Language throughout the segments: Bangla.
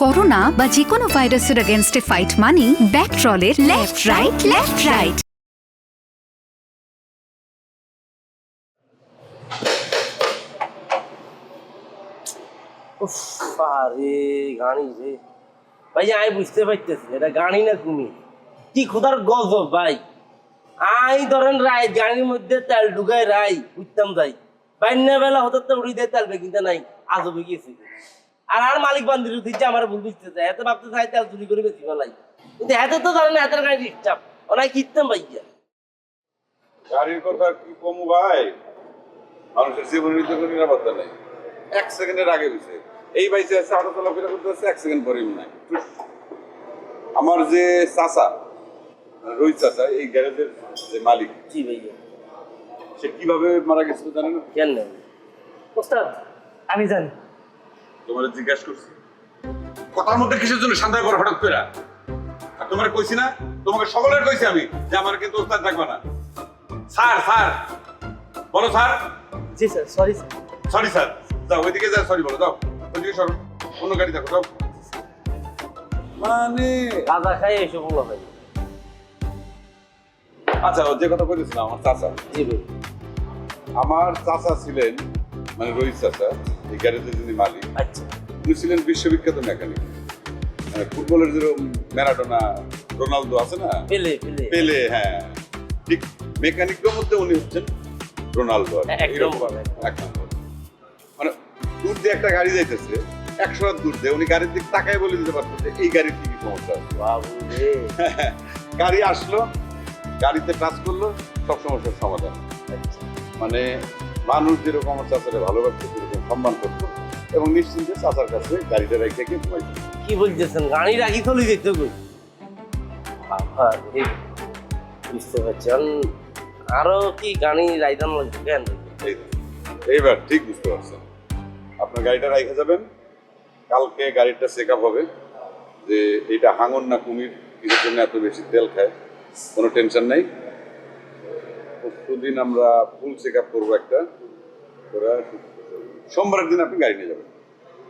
করোনা বা যে কোনো ভাইরাসের এগেনস্টে ফাইট মানি ব্যাকট্রলের লেফট রাইট। আরে গাড়ি রে ভাই, আমি বুঝতে পারতেছি এটা গাড়ি না কুমির। কি খোদার গজব ভাই। আই ধরেন রাই গাড়ির মধ্যে তেল ঢুকাই রাই উঠতাম যাই বাইনা বেলা হতে তো উড়ি দেয় তেল বেকিনতে নাই আজবে গিয়েছি। আর মালিক বান্দির দিচ্ছে আমার ভুল বুঝতেছে, এত ভাবতে চাই তেল চুরি করে বেশি বেলাই, কিন্তু এত তো জানেন এত গাড়ি ডিস্টার্ব ওনাই কিনতাম ভাইয়া। গাড়ির কথা কি কমু ভাই, মানুষের জীবন নিরাপত্তা নেই। 1 সেকেন্ডের আগে হয়েছে এই বাইসে আছে, আরো চলাফেরা করতে হচ্ছে 1 সেকেন্ড পরেই নাই। আমার যে চাচা রোহিত চাচা, এই গ্যারেজের যে মালিক, জি ভাইয়া। সে কিভাবে মারা গেছিল জানেন? কেন ওস্তাদ আমি জানি। তোমার জিজ্ঞাসা করছি কথার মধ্যে কিসের জন্য সন্দেহ করে হঠাৎ করে? আর তোমার কইছি না, তোমাকে সকলের কইছি আমি যে আমার কিন্তু ওস্তাদ থাকবে না। স্যার স্যার বলো স্যার। জি sir, sorry sir. Sorry sir, যাও ওইদিকে যাও, সরি বলো, যাও ওইদিকে সরো, অন্য গাড়ি দেখো, যাও। মানে গাঁজা খাই এসব বলো ভাই। আচ্ছা, যে কথা বলেছিলাম আমার চাচা, জি ভাই। আমার চাচা ছিলেন মানে রোহিত চাচা, এই গ্যারেজের যিনি মালিক, আচ্ছা। উনি ছিলেন বিশ্ববিখ্যাত মেকানিক। মানে ফুটবলের যেরকম ম্যারাডোনা, রোনালদো আছে না, পেলে পেলে, হ্যাঁ ঠিক মেকানিকের মধ্যে উনি হচ্ছেন রোনালদো। এক নম্বর। এক নম্বর। মানে দূর দিয়ে একটা গাড়ি যাইতেছে, 100 হাত দূর দিয়ে উনি গাড়ির দিকে তাকায় বলে দিতে পারতো যে এই গাড়ির কি কি সমস্যা আছে। বাবু রে। গাড়ি আসলো, গাড়িতে টাচ করলো, সব সমস্যার সমাধান। মানে মানুষ যেরকম আমার চাচারে ভালোবাসতো, সেরকম সম্মান করতো এবং নিশ্চিন্তে চাচার কাছে গাড়িটা রেখে গিয়ে ঘুমাইতো। কি বলতেছেন, গাড়ি রাখি চলে যেত কই? বাবা রে, বুঝতে পারছি। আরো কি গাড়ি রাইদান লাগবে কেন? এইবার ঠিক বুঝতে পারছেন। আপনার গাড়িটা রাইখে যাবেন, কালকে গাড়িটা চেক আপ হবে যে এইটা হাঙর না কুমির, কিসের জন্য এত বেশি তেল খায়। কোনো টেনশন নেই, প্রতিদিন আমরা ফুল চেক আপ করবো একটা। সোমবারের দিন আপনি গাড়ি নিয়ে যাবেন।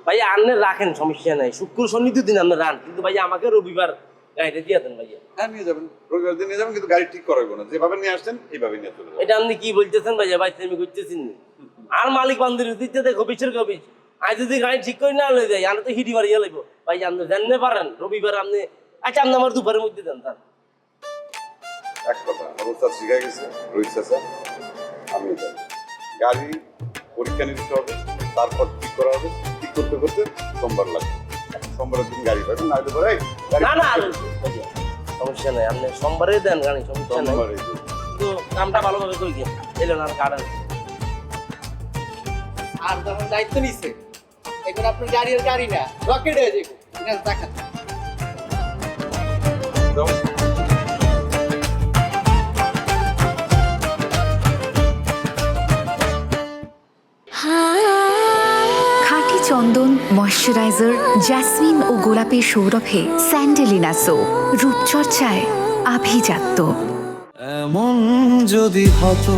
ভাই আপনি রাখেন, সমস্যা নাই। শুক্র শনি দুদিন আপনি রান, কিন্তু ভাই আমাকে রবিবার গাড়িটা দিয়ে দেন ভাইয়া। হ্যাঁ নিয়ে যাবেন, রবিবার দিন নিয়ে যাবেন, কিন্তু গাড়ি ঠিক করাবো না, যেভাবে নিয়ে আসছেন এইভাবে নিয়ে চলে যাবেন। এটা আপনি কি বলতেছেন ভাইয়া? ভাই আমি করতেছেন আর মালিক বান্ধব দিতে দেখো বিশের কবিস। আজ যদি গাড়ি ঠিক করে না লয়ে যায়, আমি তো হিটি মারিয়া লাগবো ভাই। আপনি জানতে পারেন রবিবার আপনি, আচ্ছা আপনি আমার দুপুরের মধ্যে দেন। তার এক কথা অবস্থা শিখা গেছে রোহিত চাচা, আমি যাই। গাড়ি পরীক্ষা নিতে হবে, তারপর ঠিক করা হবে। ঠিক করতে করতে সোমবার লাগবে। সোমবারের দিন গাড়ি পাবেন, না হলে পরে না না ভাইয়া সমস্যা নাই, আপনি সোমবারে দেন গাড়ি, সমস্যা নাই। সোমবারে কিন্তু কামটা ভালোভাবে করে গিয়ে এলেন আর কারেন। আর যখন দায়িত্ব নিছে এখন আপনার গাড়ি আর গাড়ি না, রকেট হয়ে যাবে। এটা দেখা যাও। খাঁটি চন্দন, ময়শ্চারাইজার, জ্যাসমিন ও গোলাপের সৌরভে স্যান্ডেলিনা সো, রূপচর্চায় আভিজাত্য। এমন যদি হতো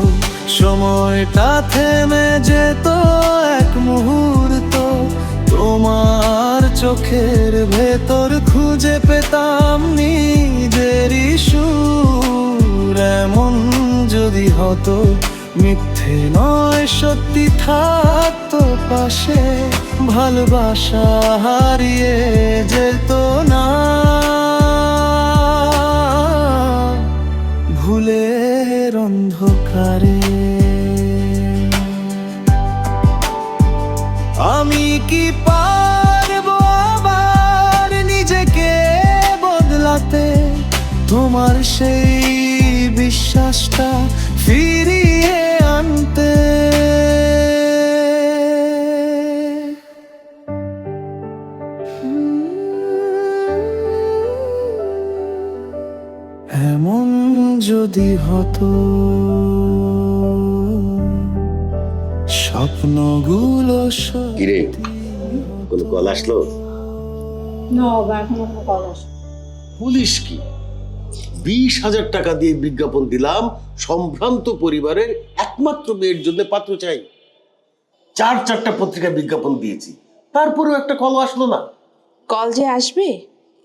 সময়টা থেমে যেত এক মুহূর্ত, তোমার চোখের ভেতর খুঁজে পেতাম নিজেরই সুর। এমন যদি হতো মিথ্যে নয় সত্যি থাকতো পাশে, ভালোবাসা হারিয়ে যেত না ভুলের অন্ধকারে। আমি কি পারবো আবার নিজেকে বদলাতে, তোমার সেই বিশ্বাসটা ফিরিয়ে আনতে? এমন যদি হতো স্বপ্নগুলো কিরে, কোনো কল আসলো? না বাবা, এখনো কোনো কল আসে। পুলিশ কি 20,000 টাকা দিয়ে বিজ্ঞাপন দিলাম, সম্ভ্রান্ত পরিবারের একমাত্র মেয়ের জন্য পাত্র চাই। 4-4টা পত্রিকায় বিজ্ঞাপন দিয়েছি, তারপরেও একটা কল আসলো না। কল যে আসবে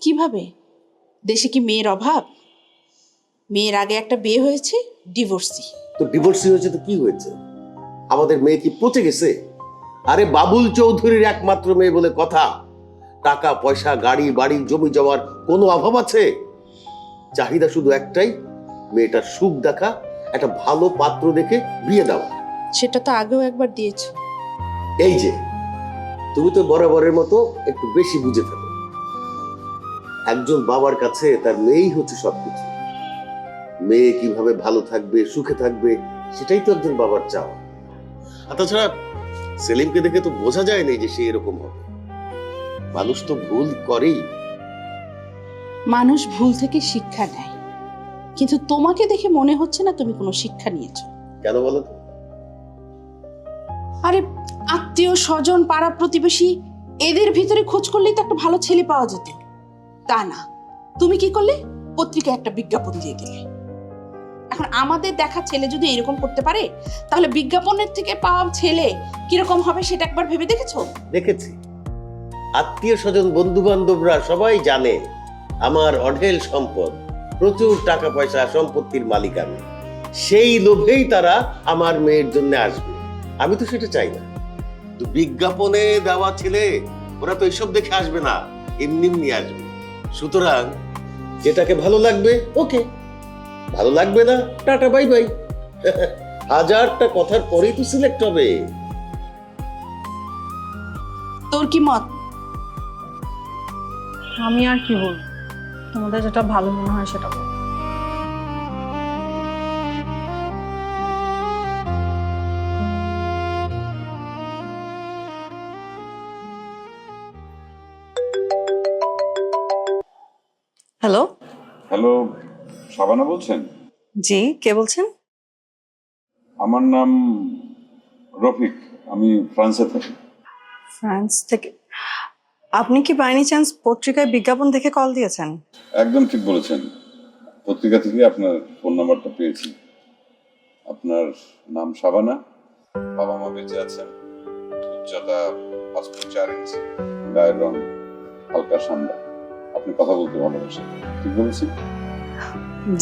কিভাবে? দেশে কি মেয়ের অভাব? মেয়ের আগে একটা বিয়ে হয়েছে, ডিভোর্সি। তো ডিভোর্সি হয়েছে তো কি হয়েছে? আমাদের মেয়ে কি পচে গেছে? আরে বাবুল চৌধুরীর একমাত্র মেয়ে বলে কথা। টাকা পয়সা, গাড়ি বাড়ি, জমি জমার কোনো অভাব আছে? চাহিদা শুধু একটাই, মেয়েটার সুখ দেখা, একটা ভালো পাত্র দেখে বিয়ে দেওয়া। সেটা তো আগেও একবার দিয়েছে। এই যে তুমি তো বরাবরের মতো একটু বেশি বুঝে ফেলো। একজন বাবার কাছে তার মেয়েই হচ্ছে সবকিছু। মেয়ে কিভাবে ভালো থাকবে, সুখে থাকবে, সেটাই তো একজন বাবার চাওয়া। আর তাছাড়া সেলিমকে দেখে তো বোঝা যায় না যে সে এরকম হবে। মানুষ তো ভুল করেই। মানুষ ভুল থেকে শিক্ষা নেয়, কিন্তু তোমাকে দেখে মনে হচ্ছে না তুমি কোনো শিক্ষা নিয়েছো। কেন বলো তো? আরে আত্মীয় স্বজন, পাড়া প্রতিবেশী, এদের ভিতরে খোঁজ করলেই তো একটা ভালো ছেলে পাওয়া যেত। তা না, তুমি কি করলে? পত্রিকায় একটা বিজ্ঞাপন দিয়ে দিলে। এখন আমাদের দেখা ছেলে যদি এরকম করতে পারে, তাহলে বিজ্ঞাপনের থেকে পাওয়া ছেলে কিরকম হবে সেটা একবার ভেবে দেখেছো? দেখেছি। আত্মীয় স্বজন, বন্ধু বান্ধবরা সবাই জানে আমার অঢেল সম্পদ, প্রচুর টাকা পয়সা, সম্পত্তির মালিক আমি। সেই লোভেই তারা আমার মেয়ের জন্য আসবে। আমি তো সেটা চাই না। তো বিজ্ঞাপনে দেওয়া ছেলে ওরা তো এসব দেখে আসবে না, এমনি এমনি আসবে। সুতরাং যেটাকে ভালো লাগবে ওকে, ভালো লাগবে না টাটা বাই বাই। হাজারটা কথার পরেই তো সিলেক্ট হবে। তোর কি মত? আমি আর কি বলবো, তোমাদের যেটা ভালো মনে হয় সেটা বলো। হ্যালো। হ্যালো, শাবানা বলছেন? জি, কে বলছেন? আমার নাম রফিক, আমি ফ্রান্সে থাকি। ফ্রান্স থেকে? আপনি কি বাই এনি চান্স পত্রিকায় বিজ্ঞাপন দেখে কল দিয়েছেন? একদম ঠিক বলেছেন, পত্রিকা থেকে আপনার ফোন নাম্বারটা পেয়েছি। আপনার নাম শাবানা, বাবা মা বেঁচে আছেন, উচ্চতা 5 ফুট 4 ইঞ্চি, গায়ের রং হালকা সাদা, আপনি কথা বলতে ভালোবাসেন, ঠিক বলেছি?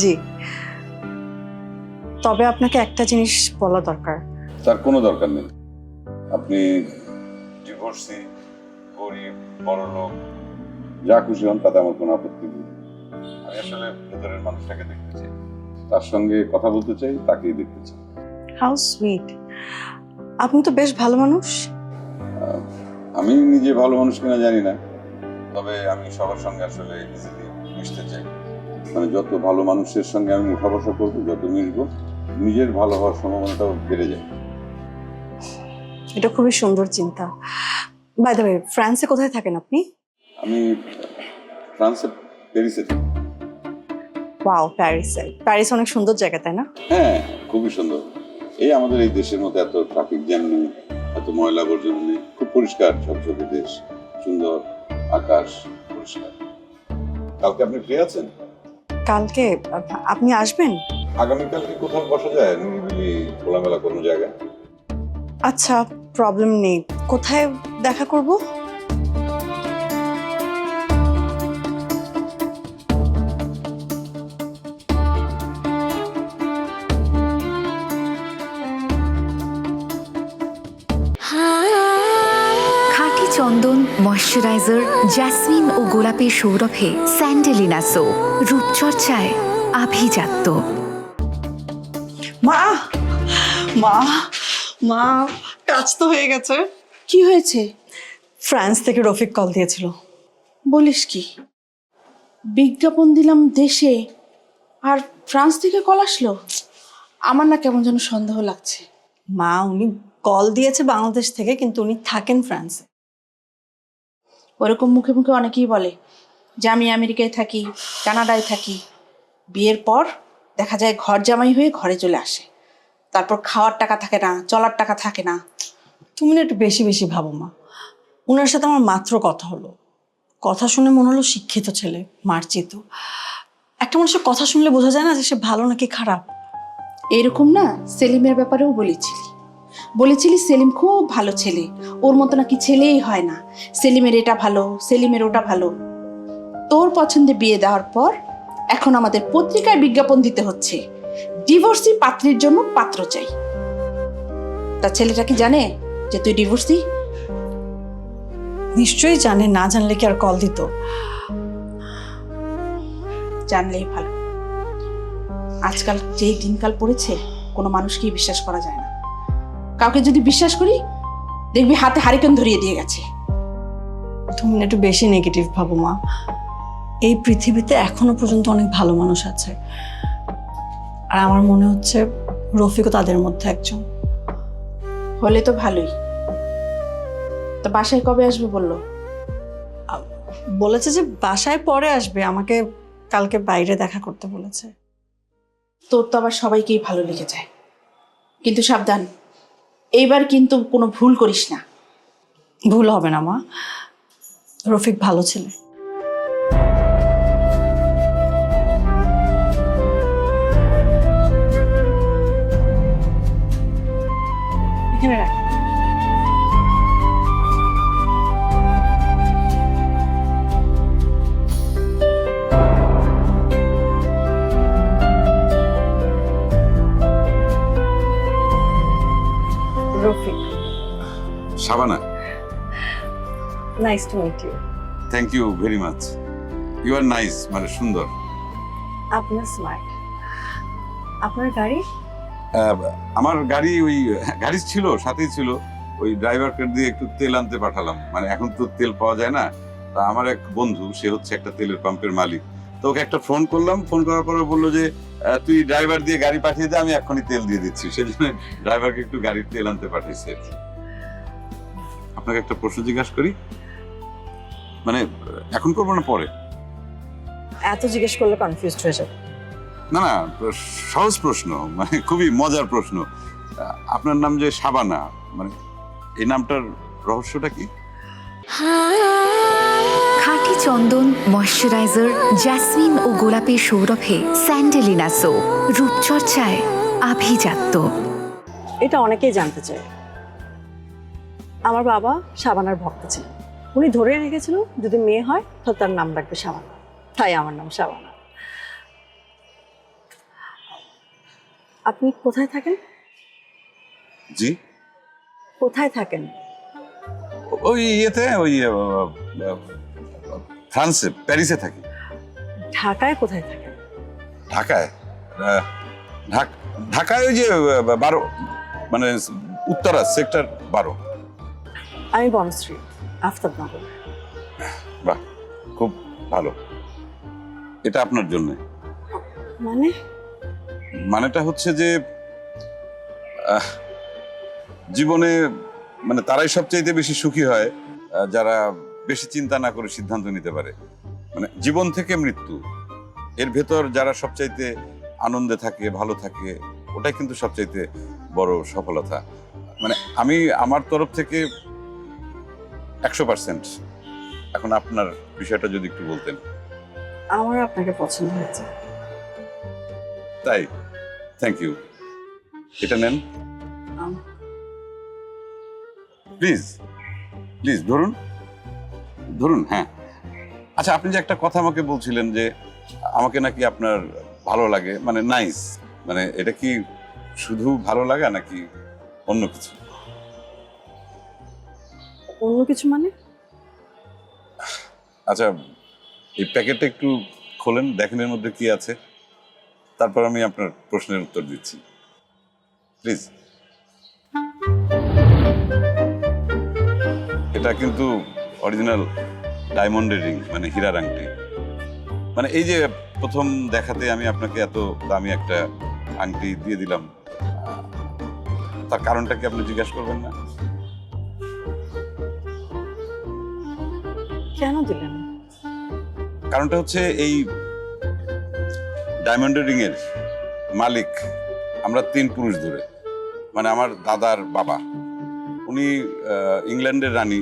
জি, তবে আপনাকে একটা জিনিস বলা দরকার। তার কোনো দরকার নেই। আপনি ডিভোর্সি, গরিব, বড়লোক, যা খুশি হন তাতে আমার কোনো আপত্তি নেই। আমি আসলে ভেতরের মানুষটাকে দেখতে চাই, তার সঙ্গে কথা বলতে চাই, তাকেই দেখতে চাই। হাউ সুইট, আপনি তো বেশ ভালো মানুষ। আমি নিজে ভালো মানুষ কিনা জানি না, তবে আমি সবার সঙ্গে আসলে ইজিলি মিশতে চাই। মানে যত ভালো মানুষের সঙ্গে আমি উঠা বসা করবো, যত মিশবো, নিজের ভালো হওয়ার সম্ভাবনাটাও বেড়ে যায়। এটা খুবই সুন্দর চিন্তা। বাই দ্য ওয়ে, ফ্রান্সে কোথায় থাকেন আপনি? আমি ফ্রান্সের প্যারিসে থাকি। ওয়াও, প্যারিসে। প্যারিস অনেক সুন্দর জায়গা, তাই না? হ্যাঁ, খুবই সুন্দর। এই আমাদের এই দেশের মতো এত ট্রাফিক জ্যাম নেই, এত ময়লা আবর্জনা নেই, খুব পরিষ্কার ঝকঝকে দেশ, সুন্দর আকাশ, পরিষ্কার। কালকে আপনি ফ্রি আছেন? কালকে আপনি আসবেন? আগামীকালকে কোথাও বসা যায় নিরিবিলি খোলামেলা কোনো জায়গায়? আচ্ছা, প্রবলেম নেই। কোথায় দেখা করব? খাঁটি চন্দন, ময়শ্চারাইজার, জ্যাসমিন ও গোলাপের সৌরভে স্যান্ডেলিনা সো, রূপচর্চায় আভিজাত্য। মা মা মা, কাজ তো হয়ে গেছে। কি হয়েছে? ফ্রান্স থেকে রফিক কল দিয়েছিল। বলিস কি? বিজ্ঞাপন দিলাম দেশে, আর ফ্রান্স থেকে কল আসলো? আমার না কেমন যেন সন্দেহ লাগছে। মা, উনি কল দিয়েছে বাংলাদেশ থেকে, কিন্তু উনি থাকেন ফ্রান্সে। ওরকম মুখে মুখে অনেকেই বলে যে আমি আমেরিকায় থাকি, কানাডায় থাকি, বিয়ের পর দেখা যায় ঘর জামাই হয়ে ঘরে চলে আসে, তারপর খাওয়ার টাকা থাকে না, চলার টাকা থাকে না। তুমি না একটু বেশি বেশি ভাবো মা। ওনার সাথে আমার মাত্র কথা হলো, কথা শুনে মনে হলো শিক্ষিত ছেলে, মার্জিত। একটা মানুষের কথা শুনলে বোঝা যায় না যে সে ভালো নাকি খারাপ। এরকম না সেলিমের ব্যাপারেও বলেছিলি, বলেছিলি সেলিম খুব ভালো ছেলে, ওর মতো নাকি ছেলেই হয় না, সেলিমের এটা ভালো, সেলিমের ওটা ভালো। তোর পছন্দে বিয়ে দেওয়ার পর এখন আমাদের পত্রিকায় বিজ্ঞাপন দিতে হচ্ছে ডিভোর্সি পাত্রীর জন্য পাত্র চাই। তা ছেলেটা কি জানে যে তুই ডিভোর্সি? নিশ্চয়ই জানে, না জানলে কি আর কল দিত? জানলেই ভালো। আজকাল যেই দিনকাল পড়েছে কোনো মানুষকেই বিশ্বাস করা যায় না। কাউকে যদি বিশ্বাস করি দেখবি হাতে হারিকেন ধরিয়ে দিয়ে গেছে। তুমি না একটু বেশি নেগেটিভ ভাবো মা। এই পৃথিবীতে এখনো পর্যন্ত অনেক ভালো মানুষ আছে, আর আমার মনে হচ্ছে রফিকও তাদের মধ্যে একজন। হলে তো ভালোই। তো বাসায় কবে আসবে বললো? বলেছে যে বাসায় পরে আসবে, আমাকে কালকে বাইরে দেখা করতে বলেছে। তোর তো আবার সবাইকেই ভালো লেগে যায়, কিন্তু সাবধান, এইবার কিন্তু কোনো ভুল করিস না। ভুল হবে না মা, রফিক ভালো ছেলে। এখানে রাখ। Rafiq, Shabana, nice to meet you. Thank you very much. You are nice, মানে সুন্দর। আপনার স্মার্ট। আপনার গাড়ি? আমার গাড়ি ওই গাড়ি ছিল, সাথেই ছিল, ওই ড্রাইভারকে দিয়ে একটু তেল আনতে পাঠালাম। মানে এখন তো তেল পাওয়া যায় না, তা আমার এক বন্ধু, সে হচ্ছে একটা তেলের পাম্পের মালিক, তো ওকে একটা ফোন করলাম। ফোন করার পরে বললো যে তুই ড্রাইভার দিয়ে গাড়ি পাঠিয়ে দে, আমি এখনই তেল দিয়ে দিচ্ছি। সেই জন্য ড্রাইভারকে একটু গাড়ির তেল আনতে পাঠিয়েছে। আপনাকে একটা প্রশ্ন জিজ্ঞাসা করি, মানে এখন করবো না পরে? এত জিজ্ঞেস করলে কনফিউজড হয়ে যাবে। না না, সহজ প্রশ্ন, মানে খুবই মজার প্রশ্ন। আপনার নাম যে শাবানা, মানে এই নামটার রহস্যটা কি? খাঁটি চন্দন, ময়শ্চারাইজার, জ্যাসমিন ও গোলাপের সৌরভে স্যান্ডেলিনা সো, রূপচর্চায় আভিজাত্য। এটা অনেকেই জানতে চায়। আমার বাবা শাবানার ভক্ত ছিলেন, উনি ধরে রেখেছিল যদি মেয়ে হয় তো তার নাম রাখবে শাবানা, তাই আমার নাম শাবানা। আপনি কোথায় থাকেন? জি, কোথায় থাকেন? ওই ইয়েতে, ওই ফ্রান্সে, প্যারিসে থাকি। ঢাকায় কোথায় থাকেন? ঢাকায়? ঢাকায় ওই যে 12, মানে উত্তরা, সেক্টর 12। আমি বনশ্রী, আফতাবনগর। বাহ, খুব ভালো। এটা আপনার জন্য। মানে? মানেটা হচ্ছে যে জীবনে মানে তারাই সবচাইতে বেশি সুখী হয় যারা বেশি চিন্তা না করে সিদ্ধান্ত নিতে পারে। মানে জীবন থেকে মৃত্যু, এর ভেতর যারা সবচাইতে আনন্দে থাকে, ভালো থাকে, ওটাই কিন্তু সবচাইতে বড় সফলতা। মানে আমি আমার তরফ থেকে 100%। এখন আপনার বিষয়টা যদি একটু বলতেন। আমার আপনাকে পছন্দ হয়েছে। তাই? Thank you. এটা নেন প্লিজ, প্লিজ ধরুন, ধরুন। হ্যাঁ, আচ্ছা, আপনি যে একটা কথা আমাকে বলছিলেন যে আমাকে নাকি আপনার ভালো লাগে, মানে নাইস, মানে এটা কি শুধু ভালো লাগা নাকি অন্য কিছু? অন্য কিছু মানে? আচ্ছা, এই প্যাকেটটা একটু খোলেন, দেখেন এর মধ্যে কি আছে, তারপর আমি আপনার প্রশ্নের উত্তর দিচ্ছি, প্লিজ। এটা কিন্তু অরিজিনাল ডায়মন্ডের রিং, মানে হীরার আংটি। মানে এই যে প্রথম দেখাতে আমি আপনাকে এত দামি একটা আংটি দিয়ে দিলাম, তার কারণটা কি আপনি জিজ্ঞাসা করবেন না? কেন দিলেন? কারণটা হচ্ছে এই ডায়মন্ডের রিং এর মালিক আমরা 3 পুরুষ ধরে, মানে আমার দাদার বাবা, উনি ইংল্যান্ডের রানী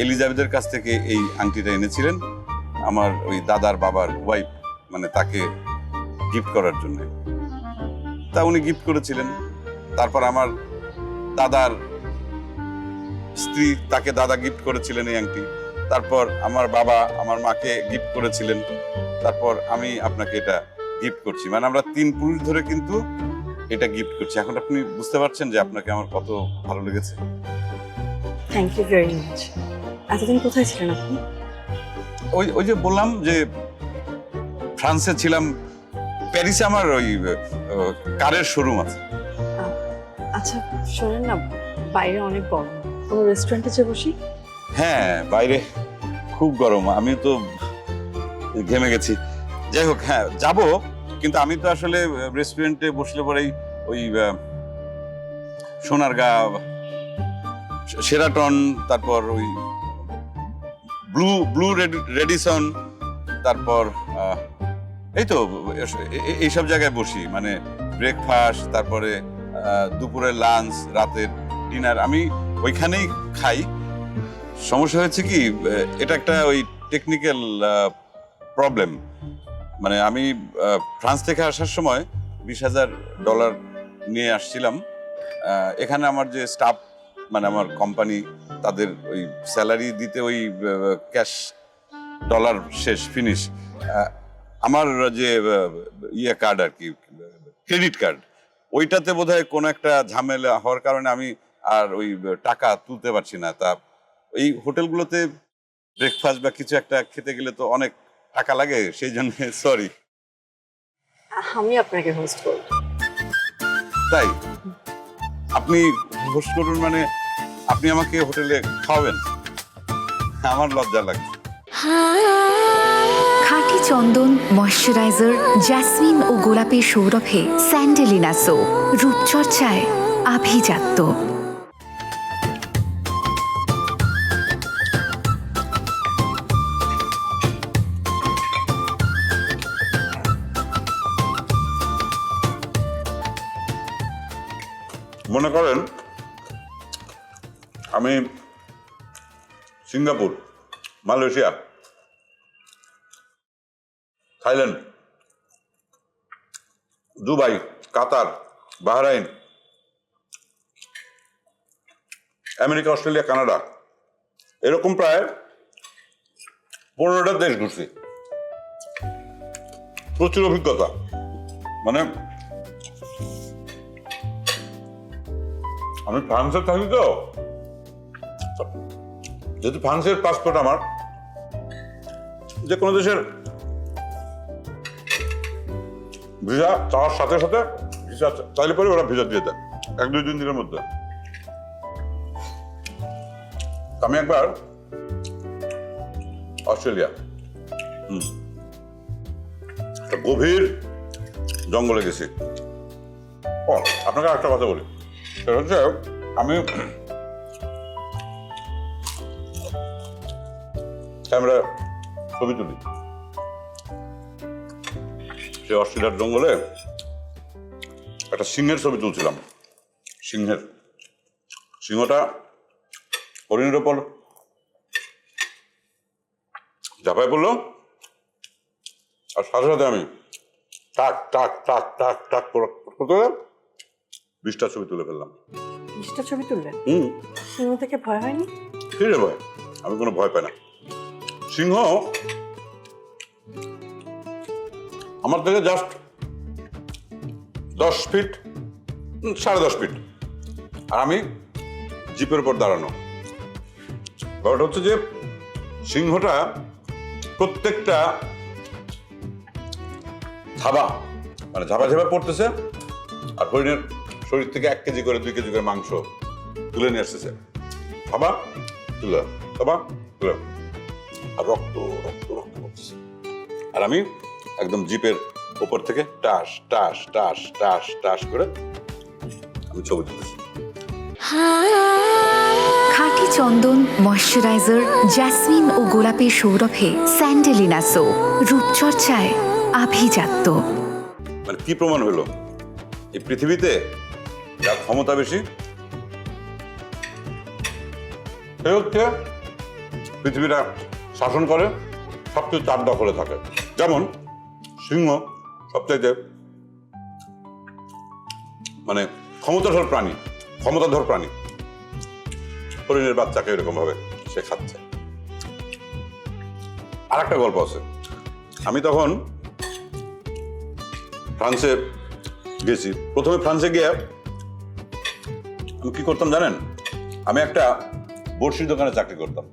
এলিজাবেথের কাছ থেকে এই আংটিটা এনেছিলেন আমার ওই দাদার বাবার ওয়াইফ, মানে তাকে গিফট করার জন্য। তা উনি গিফট করেছিলেন। তারপর আমার দাদার স্ত্রী, তাকে দাদা গিফট করেছিলেন এই আংটি। তারপর আমার বাবা আমার মাকে গিফট করেছিলেন। তারপর আমি আপনাকে এটা গিফট করছি। মানে আমরা 3 পুরুষ ধরে কিন্তু এটা গিফট করছি। এখন আপনি বুঝতে পারছেন যে আপনাকে আমার কত ভালো লেগেছে। Thank you very much. এতদিন কোথায় ছিলেন আপনি? ওই যে বললাম যে ফ্রান্সে ছিলাম, প্যারিসে আমার ওই কারের শোরুম আছে। আচ্ছা শোনেন না, বাইরে অনেক গরম, কোনো রেস্টুরেন্টে যে বসি? হ্যাঁ, বাইরে খুব গরম, আমি তো ঘেমে গেছি। যাই হোক, হ্যাঁ যাবো, কিন্তু আমি তো আসলে রেস্টুরেন্টে বসলে পরেই ওই সোনারগাঁ, শেরাটন, তারপর ওই ব্লু রেডিসন, তারপর এই তো এইসব জায়গায় বসি। মানে ব্রেকফাস্ট, তারপরে দুপুরের লাঞ্চ, রাতের ডিনার আমি ওইখানেই খাই। সমস্যা হয়েছে কি, এটা একটা ওই টেকনিক্যাল প্রবলেম। মানে আমি ফ্রান্স থেকে আসার সময় $20,000 নিয়ে আসছিলাম। এখানে আমার যে স্টাফ, মানে আমার কোম্পানি, তাদের ওই স্যালারি দিতে ওই ক্যাশ ডলার শেষ, ফিনিশ। আমার যে ইয়ে কার্ড আর কি, ক্রেডিট কার্ড, ওইটাতে বোধহয় কোনো একটা ঝামেলা হওয়ার কারণে আমি আর ওই টাকা তুলতে পারছি না। তা এই হোটেলগুলোতে ব্রেকফাস্ট বা কিছু একটা খেতে গেলে তো অনেক টাকা লাগে, সেই জন্য সরি। আমি আপনাকে হোস্ট করব। তাই আপনি হোস্ট করুন, মানে আপনি আমাকে হোটেলে খাওয়াবেন? আমার লজ্জা লাগছে। খাঁটি চন্দন, ময়শ্চারাইজার, জেসমিন ও গোলাপের সৌরভে স্যান্ডেলিনা সো, রূপচর্চায় আভিজাত্য। মনে করেন আমি সিঙ্গাপুর, মালয়েশিয়া, থাইল্যান্ড, দুবাই, কাতার, বাহরাইন, আমেরিকা, অস্ট্রেলিয়া, কানাডা, এরকম প্রায় 15টা দেশ ঘুরছি। প্রচুর অভিজ্ঞতা। মানে আমি ফ্রান্সে থাকি তো, যেহেতু ফ্রান্সের পাসপোর্ট আমার, যে কোনো দেশের ভিসা চাওয়ার সাথে সাথে ভিসা চাইলে পরে ওরা ভিসা দিয়ে দেয় 1-2 দিনের মধ্যে। আমি একবার অস্ট্রেলিয়া, একটা গভীর জঙ্গলে গেছি। আপনাকে একটা কথা বলি, সেটা হচ্ছে আমি ক্যামেরা ছবি তুলি। সে অস্ট্রেলিয়ার জঙ্গলে একটা সিংহের ছবি তুলছিলাম। সিংহটা হরিণের ওপর ঝাঁপায় পড়লো, আর সাথে সাথে আমি টাক টাক টাক টাক টাক করতে 20টা ছবি তুলে ফেললাম। 20টা ছবি তুললেন? সিংহ থেকে ভয় হয়নি? কি রে ভয়? আমি কোনো ভয় পাই না। সিংহ আমার থেকে জাস্ট 10 ফিট, 10.5 ফিট, আর আমি জিপের উপর দাঁড়ানো। ব্যাপারটা হচ্ছে যে সিংহটা প্রত্যেকটা ঝাপা পড়তেছে, আর হরিণের শরীর থেকে 1 কেজি করে 2 কেজি করে মাংস তুলে নিয়ে আসতেছে। তুলে, আর রক্ত পড়তেছে। আর আমি একদম জিপের উপর থেকে টাস টাস টাস টাস টাস করে আমি ছবি তুলেছি। খাঁটি চন্দন, ময়শ্চারাইজার, জেসমিন ও গোলাপের সৌরভে স্যান্ডেলিনা সো, রূপচর্চায় আভিজাত্য। মানে কি প্রমাণ হলো, এই পৃথিবীতে যার ক্ষমতা বেশি সে হচ্ছে পৃথিবীটা শাসন করে, সবচেয়ে চার দখলে থাকে। যেমন সিংহ সবচাইতে মানে ক্ষমতাশালী প্রাণী, ক্ষমতাধর প্রাণী, হরিণের বাচ্চাকে এরকম ভাবে সে খাচ্ছে। আর একটা গল্প আছে, আমি তখন ফ্রান্সে গেছি। প্রথমে ফ্রান্সে গিয়ে আমি কি করতাম জানেন? আমি একটা বড়শির দোকানে চাকরি করতাম।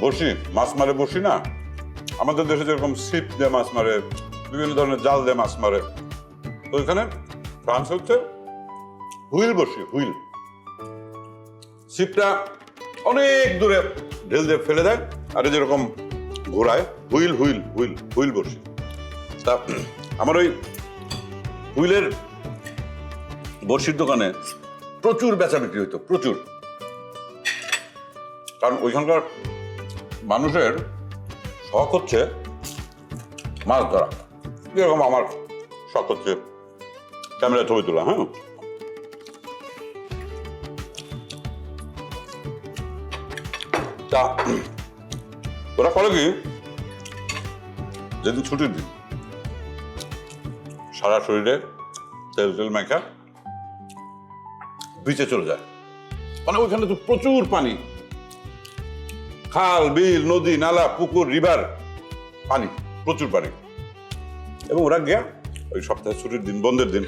বড়শি, মাছ মারে বড়শি না? আমাদের দেশে যেরকম ছিপ দিয়ে মাছ মারে, বিভিন্ন ধরনের জাল দিয়ে মাছ মারে, তো ওইখানে ফ্রান্সে হচ্ছে হুইল বড়শি। হুইল ছিপটা অনেক দূরে ঢেল দিয়ে ফেলে দেয়, আর যেরকম ঘোরায়, হুইল হুইল হুইল হুইল বড়শি। তা আমার ওই হুইলের বড়শির দোকানে প্রচুর বেচা বিক্রি হইতো, প্রচুর। কারণ ওইখানকার মানুষের শখ হচ্ছে মাছ ধরা, যেরকম আমার শখ হচ্ছে ক্যামেরা ছবি তোলা। হ্যাঁ, তা ওরা করে কি, যেদিন ছুটির দিন সারা শরীরে তেল তেল মেখা বিচে চলে যায়। মানে ওইখানে তো প্রচুর পানি, খাল বিল নদী নালা পুকুর রিভার, পানি, প্রচুর পানি। এবং ওরা গিয়া ওই সপ্তাহে ছুটির দিন, বন্ধের দিন,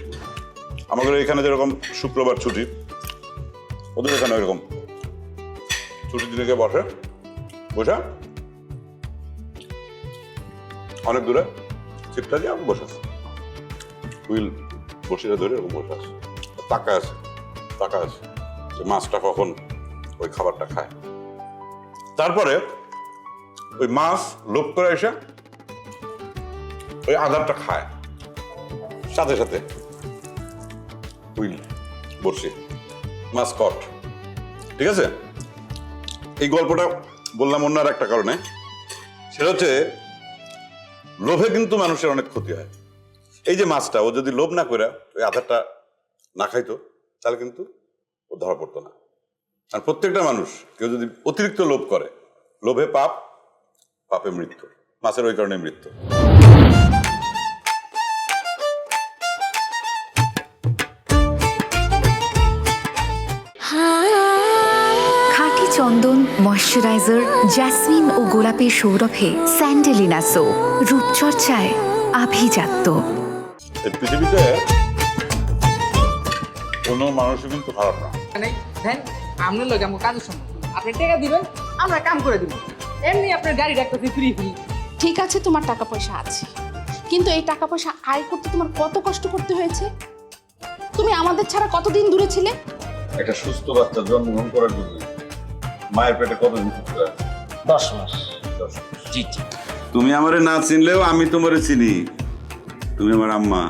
আমাদের এখানে যেরকম শুক্রবার ছুটি, ওদের এখানে ওইরকম ছুটির দিনে গিয়ে বসে, বসা অনেক দূরে ছিপটা দিয়ে আমি বসে আছি, হুইল বসিটা ধরে এরকম বসে আছে, তাকায় আছে যে মাছটা কখন ওই খাবারটা খায়। তারপরে ওই মাছ লোভ করে এসে ওই আধারটা খায়, সাথে সাথে হুইল বসে মাছ কট। ঠিক আছে, এই গল্পটা বললাম অন্য আর একটা কারণে, সেটা হচ্ছে লোভে কিন্তু মানুষের অনেক ক্ষতি হয়। এই যে মাছটা, ও যদি লোভ না করে ওই আধারটা না খাইতো, তাহলে কিন্তু ও ধরা পড়তো না। আর প্রত্যেকটা মানুষ কেউ যদি অতিরিক্ত লোভ করে, লোভে পাপ, পাপে মৃত্যু, মাছের ওই কারণে মৃত্যু। খাঁটি চন্দন, ময়শ্চারাইজার, জ্যাসমিন ও গোলাপের সৌরভে স্যান্ডেলিনা সো, রূপচর্চায় আভিজাত্য। এই পৃথিবীতে কোনো মানুষই কিন্তু খারাপ না। দেন আপনার লোক আমার কাজের সময় আপনি টাকা দিবেন, আমরা কাম করে দিব, এমনি আপনার গাড়ি ডাকতেছি ফ্রি ফ্রি। ঠিক আছে, তোমার টাকা পয়সা আছে, কিন্তু এই টাকা পয়সা আয় করতে তোমার কত কষ্ট করতে হয়েছে। তুমি আমাদের ছাড়া কতদিন দূরে ছিলে? একটা সুস্থ বাচ্চা জন্মগ্রহণ করার জন্য মায়ের পেটে কতদিন ছিল? 10 মাস। তুমি আমারে না চিনলেও আমি তোমারে চিনি, তুমি আমার আম্মা।